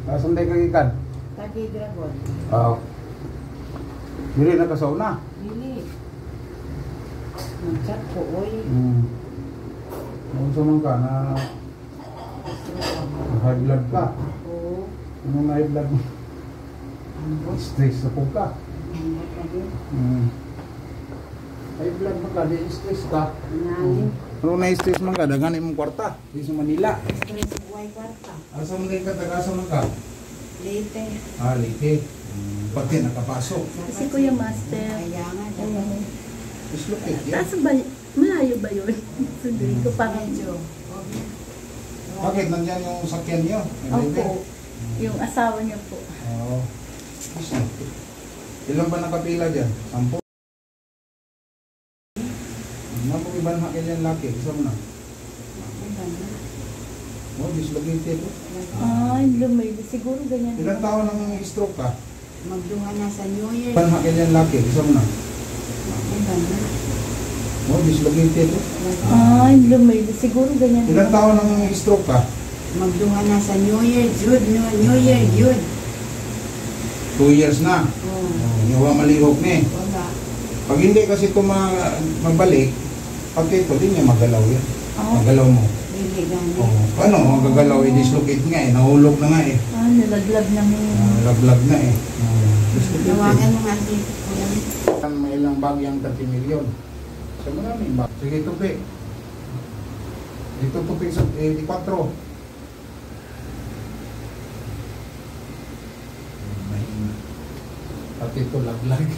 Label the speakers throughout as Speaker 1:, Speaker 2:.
Speaker 1: Asan tayo kagikan?
Speaker 2: Taki Dragon.
Speaker 1: Oo. Dili na kasauna.
Speaker 2: Dili. Nag-chat ko, oy.
Speaker 1: Kung man ka na high blood ka.
Speaker 2: Oo.
Speaker 1: Anong high blood mo? Stress na po ka. High blood mo ka, di stress ka. Pero na-stress man ka, daganin mong kwarta. Di sa Manila.
Speaker 2: Stress ko ay kwarta.
Speaker 1: Asa man ka, taga-asa man ka?
Speaker 2: Late.
Speaker 1: Late. Pati nakapasok.
Speaker 3: Kasi Kuya Master.
Speaker 2: Kaya nga.
Speaker 1: Dislocate yan.
Speaker 3: Taas ba, malayo ba yun? Sunduin ko pa medyo.
Speaker 1: Bakit? Nandyan yung sakyan niyo?
Speaker 3: Opo. Yung asawa niya po.
Speaker 1: Oo. Ilan ba nakapila dyan? 10? Napong iba na kailan laki? Isa mo na? Oh, dislocated.
Speaker 3: Lumay. Siguro ganyan.
Speaker 1: Ilang taon nang stroke ka?
Speaker 2: Magduha na sa New Year.
Speaker 1: Iba na kailan laki? Isa mo na? Oh, dislocated.
Speaker 3: Lumay. Siguro ganyan.
Speaker 1: Ilang taon nang stroke ka?
Speaker 2: Magduha na sa New Year, Jude. New Year, Jude.
Speaker 1: 2 years na.
Speaker 2: Oo.
Speaker 1: Yawa malihok na eh.
Speaker 2: Wala.
Speaker 1: Pag hindi kasi ito mabalik, pag ito, di niya magalaw yan. Magalaw mo.
Speaker 2: Dili gani.
Speaker 1: Ano, magagalaw, i-dislocate nga eh. Nahulog na nga eh.
Speaker 3: Nalaglag na mo.
Speaker 1: Laglag na eh.
Speaker 2: Nawagan mo nga si Kuya.
Speaker 1: May ilang bagyang 30 milyon. Sa maraming bag. Sige, tupi. Dito tupi sa 4. Mahina. Pati ito laglag.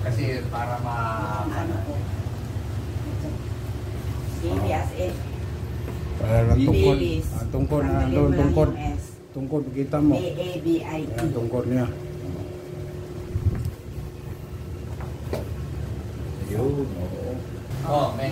Speaker 4: Kasi para
Speaker 2: Serious eh.
Speaker 1: Para tungkod.
Speaker 2: Bilis.
Speaker 1: Tungkod na
Speaker 2: Tanggalin
Speaker 1: doon,
Speaker 2: mo lang
Speaker 1: tungkod.
Speaker 2: yung S.
Speaker 1: Tungkod, kita mo.
Speaker 2: A-A-B-I-T.
Speaker 1: Ayan, tungkod niya. Ayun, oo.
Speaker 4: Oh, may